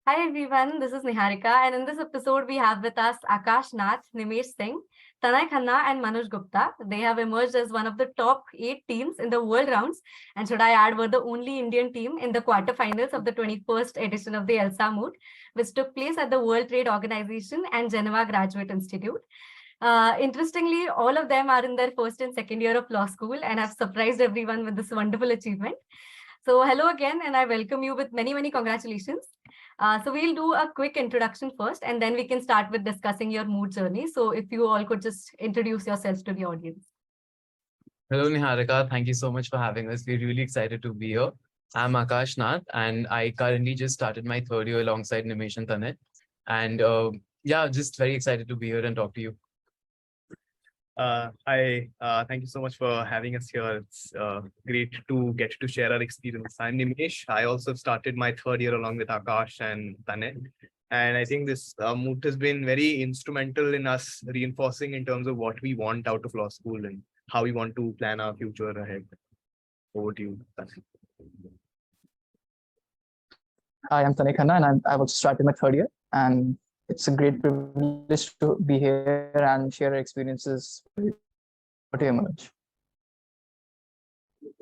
Hi everyone, this is Nihareeka, and in this episode we have with us Akash, Nimish Singh, Tanay and Manuj Gupta. They have emerged as one of the top 8 teams in the world rounds, and should I add, were the only Indian team in the quarterfinals of the 21st edition of the Elsa Moot, which took place at the World Trade Organization and Geneva Graduate Institute. Interestingly, all of them are in their first and second year of law school and have surprised everyone with this wonderful achievement. So hello again, and I welcome you with many congratulations. So we'll do a quick introduction first, and then we can start with discussing your mood journey. So if you all could just introduce yourselves to the audience. Hello, Nihareeka. Thank you so much for having us. We're really excited to be here. I'm Akash, and I currently just started my third year alongside Nimish and Tanay. And yeah, just very excited to be here and talk to you. Hi, thank you so much for having us here. It's great to get to share our experience. I'm Nimish. I also started my third year along with Akash and Tanay. And I think this moot has been very instrumental in us reinforcing in terms of what we want out of law school and how we want to plan our future ahead. Over to you, Tanay. Hi, I'm Tanay and I've also started my third year, and it's a great privilege to be here and share our experiences with you, Manuj.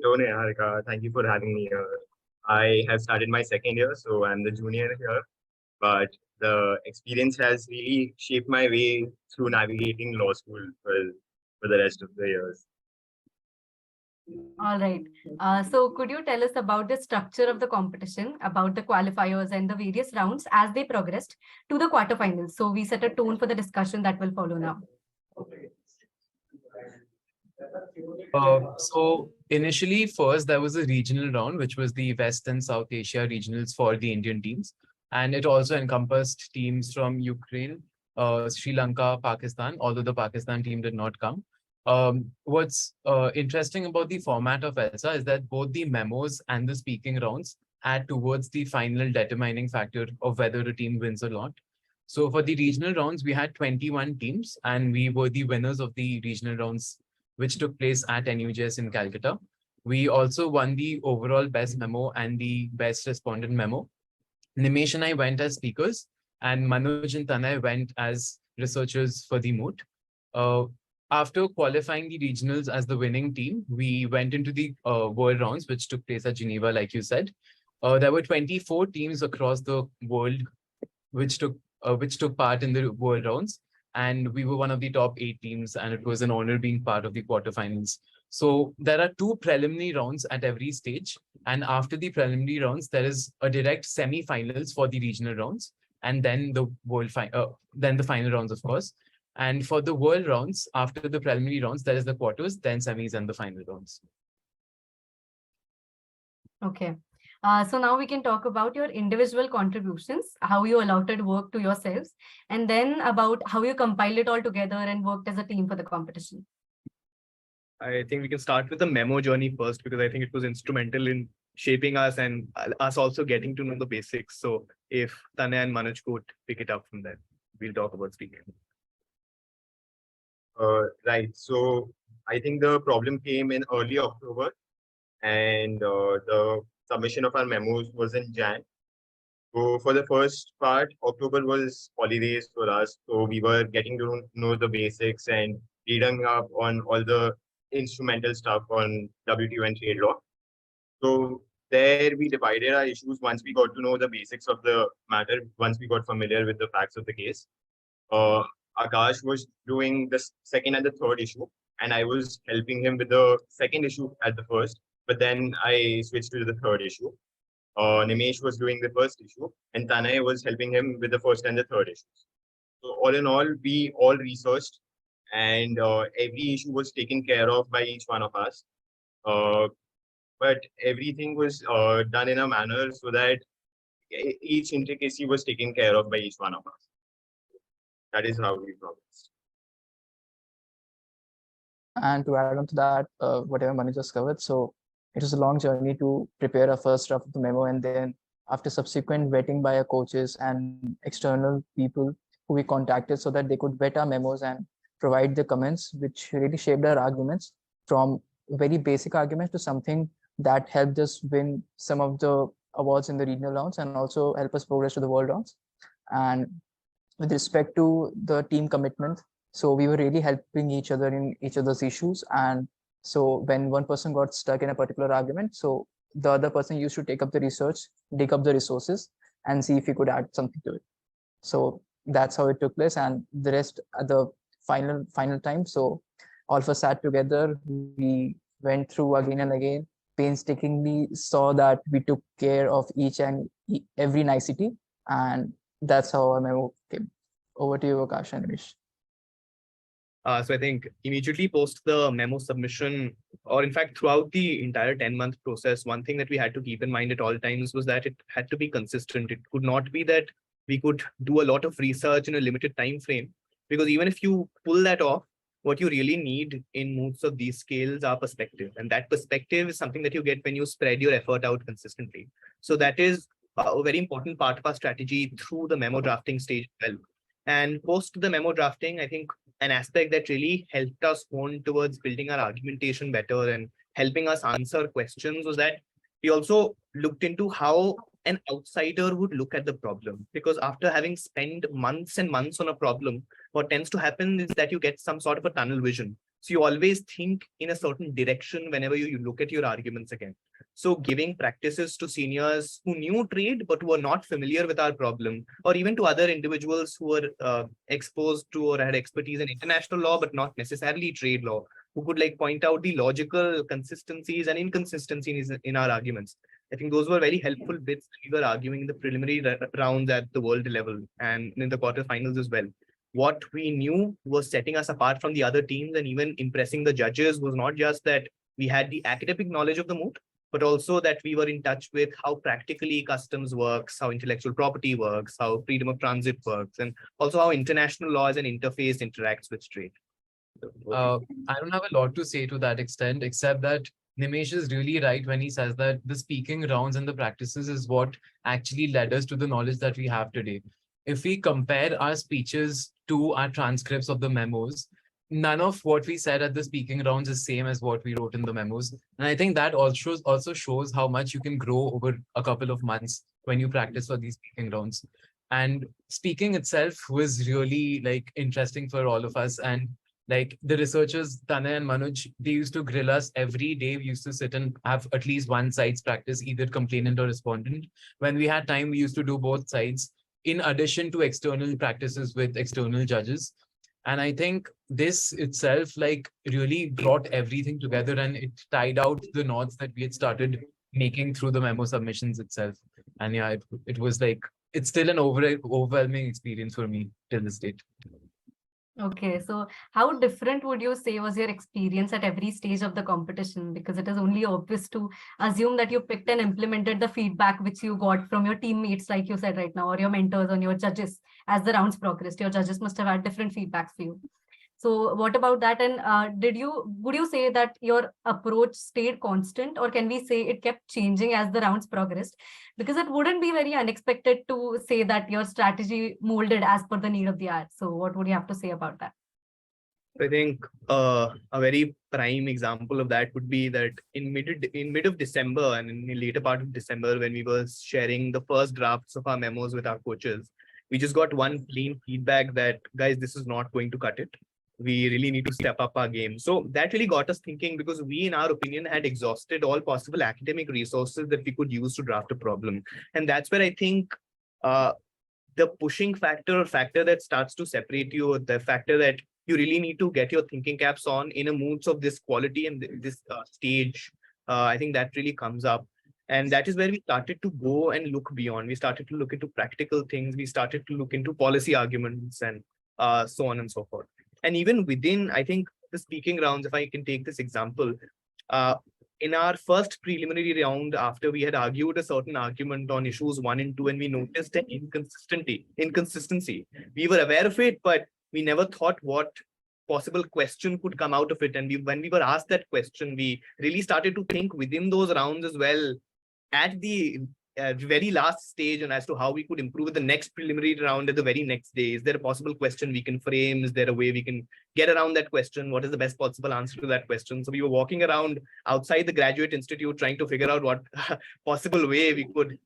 Hello, Nihareeka. Thank you for having me here. I have started my second year, so I'm the junior here. But the experience has really shaped my way through navigating law school for the rest of the years. All right. So could you tell us about the structure of the competition, about the qualifiers and the various rounds as they progressed to the quarterfinals? So we set a tone for the discussion that will follow now. So initially, first, there was a regional round, which was the West and South Asia regionals for the Indian teams. And it also encompassed teams from Ukraine, Sri Lanka, Pakistan, although the Pakistan team did not come. What's interesting about the format of ELSA is that both the memos and the speaking rounds add towards the final determining factor of whether a team wins or not. So for the regional rounds, we had 21 teams, and we were the winners of the regional rounds, which took place at NUJS in Calcutta. We also won the overall best memo and the best respondent memo. Nimish and I went as speakers, and Manuj and Tanay went as researchers for the moot. After qualifying the regionals as the winning team, we went into the world rounds, which took place at Geneva, like you said. There were 24 teams across the world which took part in the world rounds, and we were one of the top 8 teams, and it was an honor being part of the quarterfinals. So there are 2 preliminary rounds at every stage, and after the preliminary rounds, there is a direct semi-finals for the regional rounds, and then the then the final rounds, of course. And for the world rounds, after the preliminary rounds, there is the quarters, then semis, and the final rounds. Okay. So now we can talk about your individual contributions, how you allotted work to yourselves, and then about how you compiled it all together and worked as a team for the competition. I think we can start with the memo journey first, because I think it was instrumental in shaping us and us also getting to know the basics. So if Tanay and Manuj could pick it up from there, we'll talk about speaking. Right. So I think the problem came in early October, and the submission of our memos was in Jan. So for the first part, October was holidays for us. So we were getting to know the basics and reading up on all the instrumental stuff on WTO and trade law. So there we divided our issues once we got to know the basics of the matter, once we got familiar with the facts of the case. Akash was doing the second and the third issue, and I was helping him with the second issue at the first, but then I switched to the third issue. Nimish was doing the first issue, and Tanay was helping him with the first and the third issues. So all in all, we all researched, and every issue was taken care of by each one of us. But everything was done in a manner so that each intricacy was taken care of by each one of us. That is how we progressed. And to add on to that, whatever Manuj just covered, so it was a long journey to prepare a first draft of the memo, and then after subsequent vetting by our coaches and external people who we contacted so that they could vet our memos and provide the comments, which really shaped our arguments from very basic arguments to something that helped us win some of the awards in the regional rounds and also help us progress to the world rounds. And with respect to the team commitment, so we were really helping each other in each other's issues. And so when one person got stuck in a particular argument, so the other person used to take up the research, dig up the resources, and see if he could add something to it. So that's how it took place, and the rest at the final time. So all of us sat together, we went through again and again, painstakingly saw that we took care of each and every nicety, and that's how our memo came. Over to you, Akash and Nimish. So I think immediately post the memo submission, or in fact, throughout the entire 10-month process, one thing that we had to keep in mind at all times was that it had to be consistent. It could not be that we could do a lot of research in a limited time frame, because even if you pull that off, what you really need in moods of these scales are perspective. And that perspective is something that you get when you spread your effort out consistently. So that is a very important part of our strategy through the memo drafting stage as well. And post the memo drafting, I think an aspect that really helped us hone towards building our argumentation better and helping us answer questions was that we also looked into how an outsider would look at the problem. Because after having spent months and months on a problem, what tends to happen is that you get some sort of a tunnel vision. So you always think in a certain direction whenever you look at your arguments again. So giving practices to seniors who knew trade but were not familiar with our problem, or even to other individuals who were exposed to or had expertise in international law but not necessarily trade law, who could like point out the logical consistencies and inconsistencies in our arguments. I think those were very helpful bits when we were arguing in the preliminary rounds at the world level and in the quarterfinals as well. What we knew was setting us apart from the other teams and even impressing the judges was not just that we had the academic knowledge of the moot, but also that we were in touch with how practically customs works, how intellectual property works, how freedom of transit works, and also how international law as an interface interacts with trade. I don't have a lot to say to that extent, except that Nimish is really right when he says that the speaking rounds and the practices is what actually led us to the knowledge that we have today. If we compare our speeches to our transcripts of the memos, none of what we said at the speaking rounds is same as what we wrote in the memos. And I think that also shows how much you can grow over a couple of months when you practice for these speaking rounds. And speaking itself was really like interesting for all of us. And like the researchers, Tanay and Manuj, they used to grill us every day. We used to sit and have at least one side's practice, either complainant or respondent. When we had time, we used to do both sides, in addition to external practices with external judges. And I think this itself like really brought everything together, and it tied out the knots that we had started making through the memo submissions itself. And yeah, it was like, it's still an overwhelming experience for me till this date. Okay, so how different would you say was your experience at every stage of the competition? Because it is only obvious to assume that you picked and implemented the feedback which you got from your teammates, like you said right now, or your mentors and your judges. As the rounds progressed, your judges must have had different feedbacks for you. So what about that? And would you say that your approach stayed constant, or can we say it kept changing as the rounds progressed? Because it wouldn't be very unexpected to say that your strategy molded as per the need of the hour. So what would you have to say about that? I think a very prime example of that would be that in mid of December and in the later part of December, when we were sharing the first drafts of our memos with our coaches, we just got one plain feedback that, guys, this is not going to cut it. We really need to step up our game. So that really got us thinking, because we, in our opinion, had exhausted all possible academic resources that we could use to draft a problem. And that's where I think the pushing factor or factor that starts to separate you, the factor that you really need to get your thinking caps on in a moods of this quality and this stage, I think that really comes up. And that is where we started to go and look beyond. We started to look into practical things. We started to look into policy arguments and so on and so forth. And even within, I think, the speaking rounds, if I can take this example, in our first preliminary round, after we had argued a certain argument on issues 1 and 2, and we noticed an inconsistency. We were aware of it, but we never thought what possible question could come out of it. And when we were asked that question, we really started to think within those rounds as well, at the very last stage and as to how we could improve the next preliminary round at the very next day. Is there a possible question we can frame? Is there a way we can get around that question? What is the best possible answer to that question? So we were walking around outside the graduate institute trying to figure out what possible way we could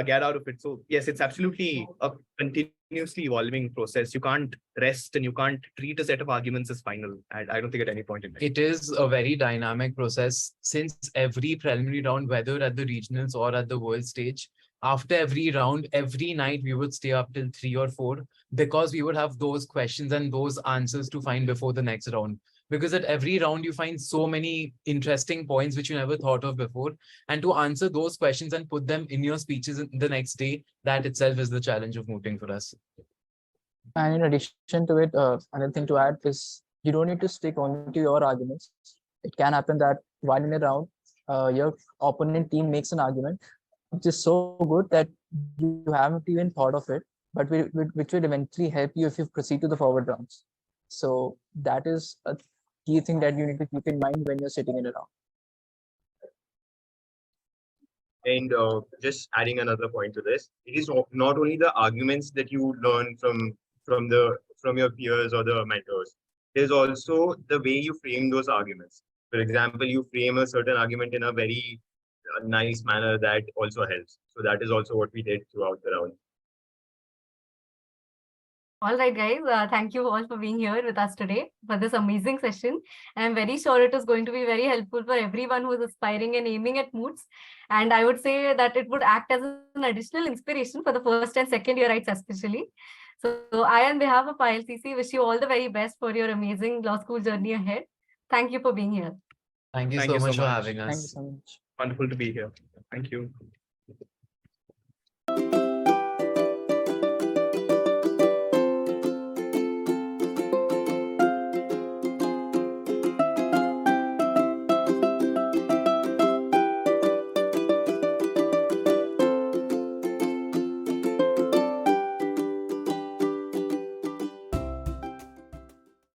get out of it. So yes, it's absolutely a continuously evolving process. You can't rest and you can't treat a set of arguments as final. I don't think at any point in time. It is a very dynamic process since every preliminary round, whether at the regionals or at the world stage, after every round, every night we would stay up till 3 or 4 because we would have those questions and those answers to find before the next round. Because at every round you find so many interesting points which you never thought of before. And to answer those questions and put them in your speeches the next day, that itself is the challenge of mooting for us. And in addition to it, another thing to add is you don't need to stick only to your arguments. It can happen that while in a round, your opponent team makes an argument which is so good that you haven't even thought of it, but which will eventually help you if you proceed to the forward rounds. So that is a key thing that you need to keep in mind when you're sitting in a round. And just adding another point to this, it is not only the arguments that you learn from your peers or the mentors. There's also the way you frame those arguments. For example, you frame a certain argument in a very nice manner that also helps. So that is also what we did throughout the round. All right, guys. Thank you all for being here with us today for this amazing session. And I'm very sure it is going to be very helpful for everyone who is aspiring and aiming at moots. And I would say that it would act as an additional inspiration for the first and second yearites especially. So I, on behalf of YLCC, wish you all the very best for your amazing law school journey ahead. Thank you for being here. Thank you Thank so you so much for much. having Thank you us. so much. Wonderful to be here. Thank you.